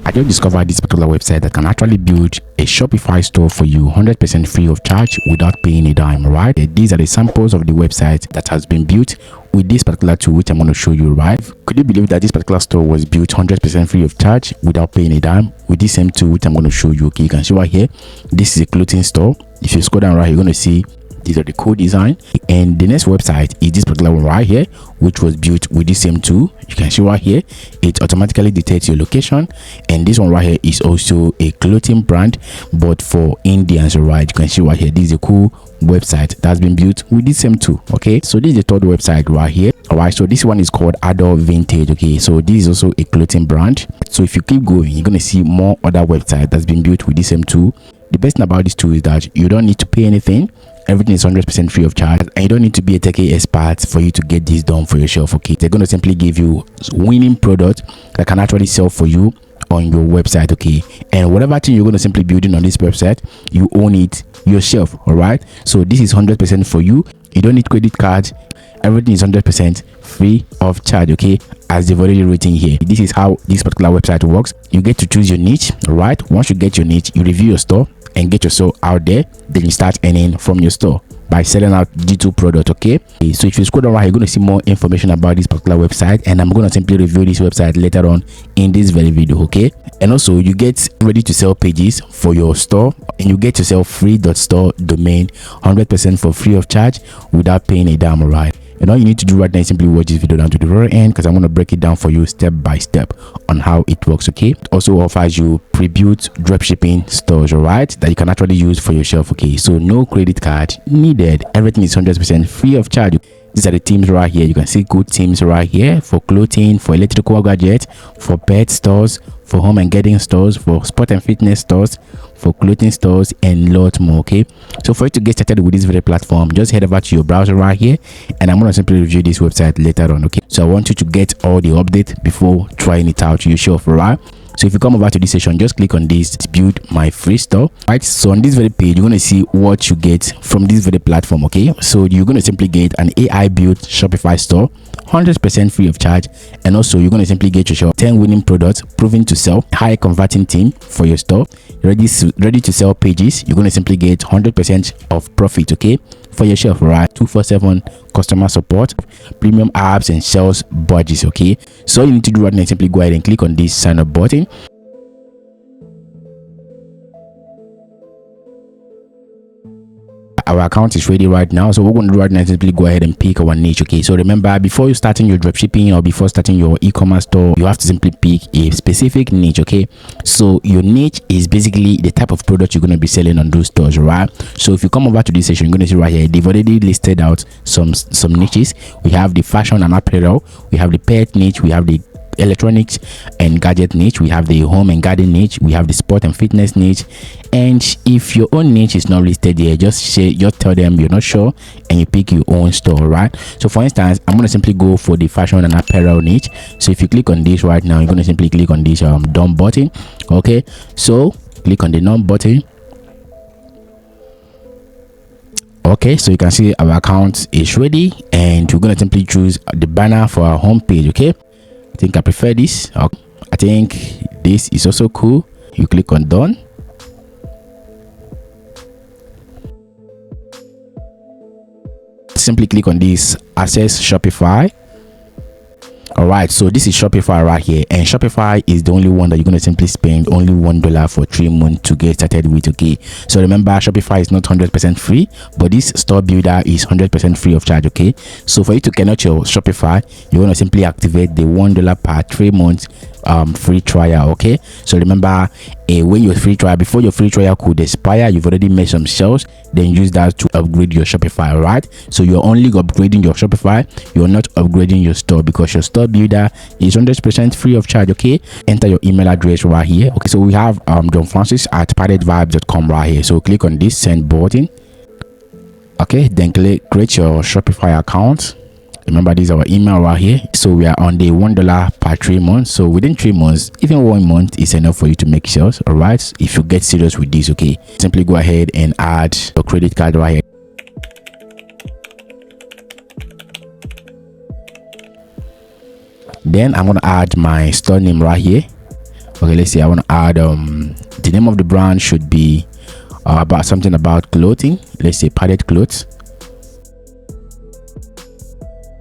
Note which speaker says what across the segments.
Speaker 1: I just discovered this particular website that can actually build a Shopify store for you 100% free of charge without paying a dime, right? These are the samples of the website that has been built with this particular tool, which I'm going to show you, right? Could you believe that this particular store was built 100% free of charge without paying a dime with this same tool, which I'm going to show you? Okay, you can see right here, this is a clothing store. If you scroll down right, you're going to see these are the cool design, and the next website is this particular one right here, which was built with the same tool. You can see right here, it automatically detects your location, and this one right here is also a clothing brand, but for Indians, right? You can see right here, this is a cool website that's been built with the same tool. Okay, so this is the third website right here. All right, so this one is called Adult Vintage. Okay, so this is also a clothing brand. So if you keep going, you're going to see more other websites that's been built with the same tool. The best thing about this tool is that you don't need to pay anything. Everything is 100% free of charge, and you don't need to be a techie expert for you to get this done for yourself. Okay, they're going to simply give you winning product that can actually sell for you on your website. Okay, and whatever thing you're going to simply building on this website, you own it yourself. All right, so this is 100% for you. You don't need credit cards. Everything is 100% free of charge. Okay, as they've already written here, this is how this particular website works. You get to choose your niche. All right, once you get your niche, you review your store and get your store out there, then you start earning from your store by selling out G2 product. Okay, so if you scroll down right, you're going to see more information about this particular website, and I'm going to simply review this website later on in this very video. Okay, and also you get ready to sell pages for your store, and you get yourself free.store domain 100% for free of charge without paying a dime. Right, and all you need to do right now is simply watch this video down to the very end, because I'm going to break it down for you step by step on how it works. Okay, it also offers you pre-built dropshipping stores, all right, that you can actually use for yourself. Okay, so no credit card needed. Everything is 100% free of charge. These are the themes right here. You can see good themes right here for clothing, for electrical gadgets, for pet stores, for home and garden stores, for sport and fitness stores, for clothing stores, and lot more. Okay, so for you to get started with this very platform, just head over to your browser right here, and I'm going to simply review this website later on. Okay, so I want you to get all the updates before trying it out yourself. All right, so if you come over to this section, just click on this build my free store. Right, so on this very page, you're going to see what you get from this very platform. Okay, so you're going to simply get an AI built Shopify store 100% free of charge, and also you're going to simply get yourself 10 winning products proven to sell, high converting team for your store, ready to sell pages. You're going to simply get 100% of profit, okay, for your shelf, right? 247 customer support, premium apps, and sales budgets. Okay, so all you need to do right now is simply go ahead and click on this sign up button. Our account is ready right now, so what we're going to do right now is simply go ahead and pick our niche. Okay, so remember, before you starting your dropshipping or before starting your e-commerce store, you have to simply pick a specific niche. Okay, so your niche is basically the type of product you're going to be selling on those stores, right? So if you come over to this section, you're going to see right here they've already listed out some niches. We have the fashion and apparel, we have the pet niche, we have the electronics and gadget niche, we have the home and garden niche, we have the sport and fitness niche. And if your own niche is not listed here, just tell them you're not sure and you pick your own store, right? So for instance, I'm going to simply go for the fashion and apparel niche. So if you click on this right now, you're going to simply click on this done button. Okay, so click on the done button. Okay, so you can see our account is ready, and we're going to simply choose the banner for our home page. Okay, I think I prefer this. Okay, I think this is also cool. You click on done. Simply click on this access Shopify. All right, so this is Shopify right here, and Shopify is the only one that you're going to simply spend only $1 for 3 months to get started with. Okay, so remember, Shopify is not 100% free, but this store builder is 100% free of charge. Okay, so for you to connect your Shopify, you're going to simply activate the $1 per 3 months free trial. Okay, so remember, when your free trial, before your free trial could expire, you've already made some sales, then use that to upgrade your Shopify. Right, so you're only upgrading your Shopify, you're not upgrading your store, because your store builder is 100% free of charge. Okay, enter your email address right here. Okay, so we have johnfrancis@palettvibes.com right here. So click on this send button. Okay, then click create your Shopify account. Remember, this is our email right here. So we are on the $1 per 3 months. So within 3 months, even 1 month is enough for you to make sales. All right, if you get serious with this. Okay, simply go ahead and add your credit card right here. Then I'm going to add my store name right here. Okay, let's see, I want to add the name of the brand should be about something about clothing. Let's say padded clothes.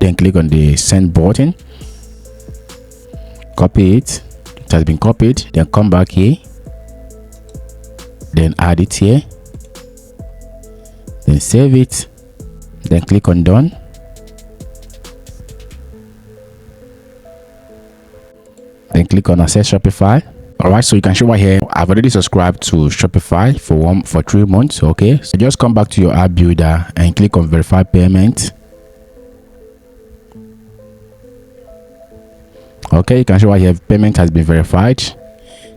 Speaker 1: Then click on the send button, copy it. It has been copied. Then come back here, then add it here, then save it, then click on done. Then click on access Shopify. All right, so you can show right here, I've already subscribed to Shopify for 3 months. Okay, so just come back to your app builder and click on verify payment. Okay, you can show right here, payment has been verified.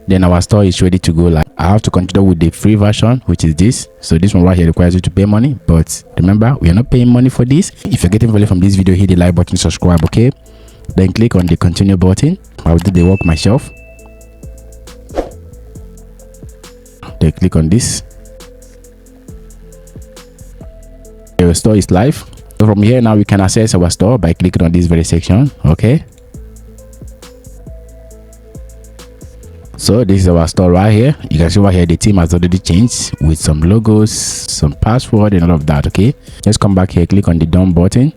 Speaker 1: Then our store is ready to go. Like, I have to continue with the free version, which is this. So this one right here requires you to pay money, but remember, we are not paying money for this. If you're getting value from this video, hit the like button, subscribe. Okay, then click on the continue button. I'll do the work myself. Then click on this. Your store is live. So from here now we can access our store by clicking on this very section. Okay, so this is our store right here. You can see right here the theme has already changed with some logos, some password and all of that. Okay, just come back here, click on the done button.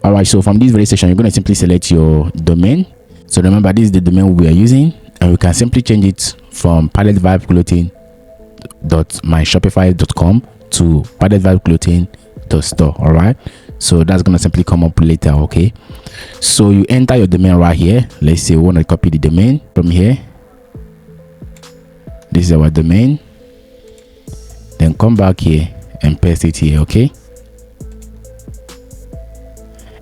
Speaker 1: All right, so from this very section, you're going to simply select your domain. So remember, this is the domain we are using, and we can simply change it from paddedvibeclothing.myshopify.com to paddedvibeclothing.store. All right, so that's going to simply come up later. Okay, so you enter your domain right here. Let's say we want to copy the domain from here. This is our domain. Then come back here and paste it here. Okay,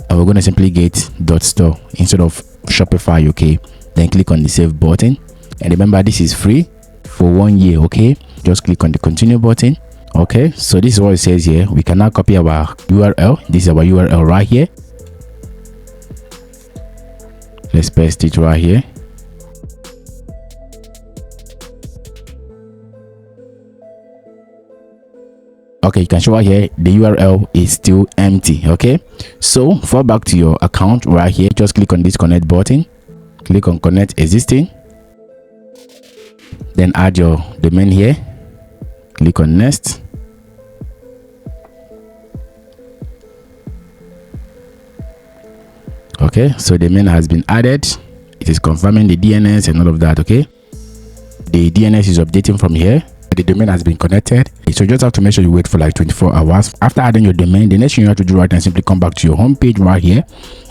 Speaker 1: and we're going to simply get .store instead of Shopify. Okay, then click on the save button, and remember, this is free for 1 year. Okay, just click on the continue button. Okay, so this is what it says here. We can now copy our URL. This is our URL right here. Let's paste it right here. Okay, you can show right here the URL is still empty. Okay, so fall back to your account right here. Just click on this connect button, click on connect existing, then add your domain here, click on next. Okay, so the domain has been added. It is confirming the DNS and all of that. Okay, the DNS is updating from here. The domain has been connected, so you just have to make sure you wait for like 24 hours. After adding your domain, the next thing you have to do right now is simply come back to your home page right here.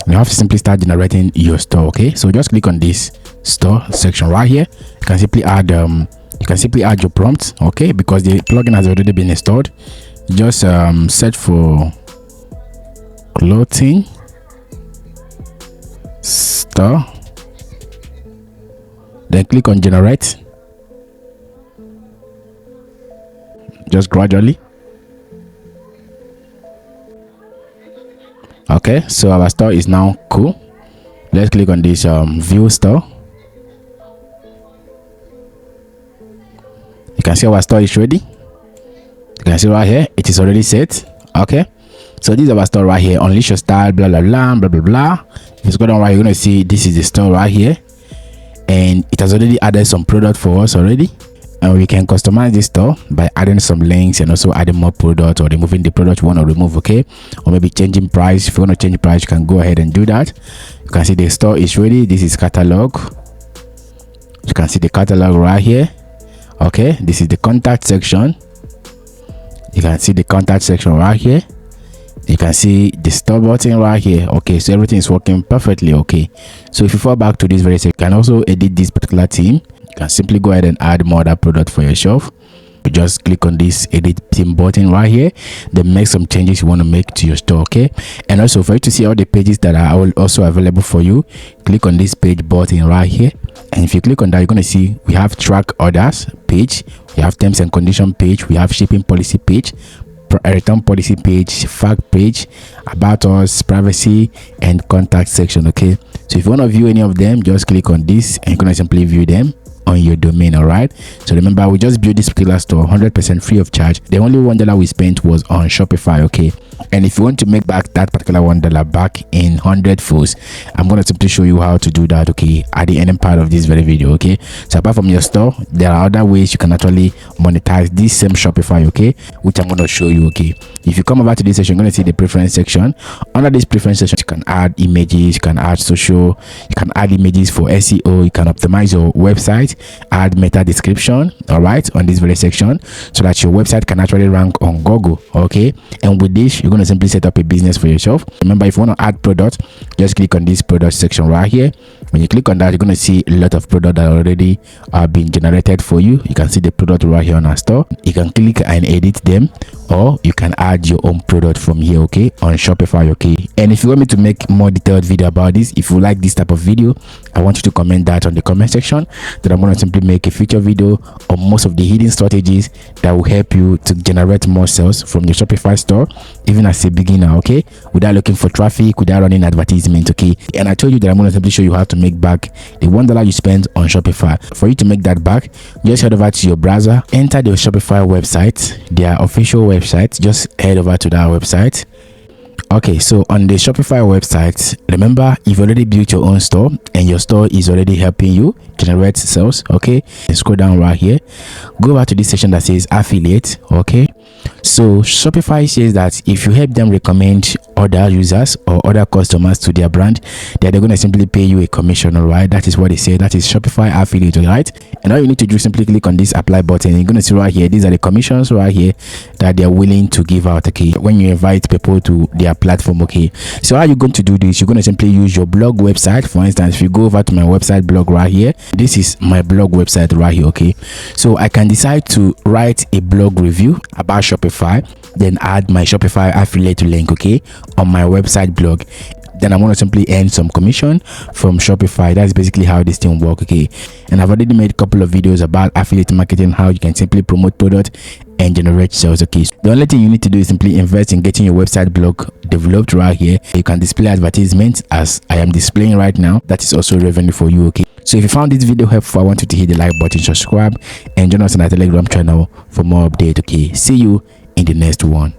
Speaker 1: You have to simply start generating your store. Okay, so just click on this store section right here. You can simply add your prompt. Okay, because the plugin has already been installed. Just search for clothing store, then click on generate. Just gradually. Okay, so our store is now cool. Let's click on this view store. You can see our store is ready. You can see right here it is already set. Okay, so this is our store right here. Unleash your style, blah blah blah blah blah blah. If you scroll down right, you're gonna see this is the store right here, and it has already added some product for us already. And we can customize this store by adding some links and also adding more product or removing the product you want to remove. Okay, or maybe changing price. If you want to change the price, you can go ahead and do that. You can see the store is ready. This is catalog. You can see the catalog right here. Okay, this is the contact section. You can see the contact section right here. You can see the store button right here. Okay, so everything is working perfectly. Okay, so if you fall back to this very section, you can also edit this particular theme. You can simply go ahead and add more other product for yourself. You just click on this edit theme button right here, then make some changes you want to make to your store. Okay, and also for you to see all the pages that are also available for you, click on this page button right here, and if you click on that, you're going to see we have track orders page, we have terms and condition page, we have shipping policy page, return policy page, fact page, about us, privacy, and contact section. Okay, so if you want to view any of them, just click on this and you're going to simply view them. on your domain. All right, so remember, we just built this particular store 100% free of charge. The only $1 we spent was on Shopify. Okay, and if you want to make back that particular $1 back in 100 folds, I'm going to simply show you how to do that, okay, at the ending part of this very video. Okay, so apart from your store, there are other ways you can actually monetize this same Shopify, okay, which I'm going to show you. Okay, if you come over to this section, you're going to see the preference section. Under this preference section, you can add images, you can add social, you can add images for SEO, you can optimize your website, add meta description, all right, on this very section, so that your website can actually rank on Google. Okay, and with this, you're going to simply set up a business for yourself. Remember, if you want to add product, just click on this product section right here. When you click on that, you're going to see a lot of product that already are being generated for you. You can see the product right here on our store. You can click and edit them, or you can add your own product from here, okay, on Shopify. Okay, and if you want me to make more detailed video about this, if you like this type of video, I want you to comment that on the comment section. Then I'm going to simply make a future video on most of the hidden strategies that will help you to generate more sales from your Shopify store, even as a beginner, okay, without looking for traffic, without running advertisements. Okay, and I told you that I'm going to simply show you how to make back the $1 you spent on Shopify. For you to make that back, just head over to your browser, enter the Shopify website, their official website. Just head over to that website. Okay, so on the Shopify website, remember, you've already built your own store and your store is already helping you generate sales. Okay, and scroll down right here, go over to this section that says affiliate. Okay, so Shopify says that if you help them recommend other users or other customers to their brand, they're going to simply pay you a commission. All right, that is what they say. That is Shopify affiliate. All right, and all you need to do is simply click on this apply button. You're going to see right here, these are the commissions right here that they're willing to give out. Okay, when you invite people to their platform. Okay, so how are you going to do this? You're going to simply use your blog website. For instance, if you go over to my website blog right here, this is my blog website right here. Okay, so I can decide to write a blog review about Shopify, then add my Shopify affiliate link, okay, on my website blog. Then I'm going to simply earn some commission from Shopify. That's basically how this thing works. Okay, and I've already made a couple of videos about affiliate marketing, how you can simply promote product and generate sales. Okay, so the only thing you need to do is simply invest in getting your website blog developed right here. You can display advertisements as I am displaying right now. That is also revenue for you. Okay, so if you found this video helpful, I want you to hit the like button, subscribe, and join us on our Telegram channel for more updates. Okay, see you in the next one.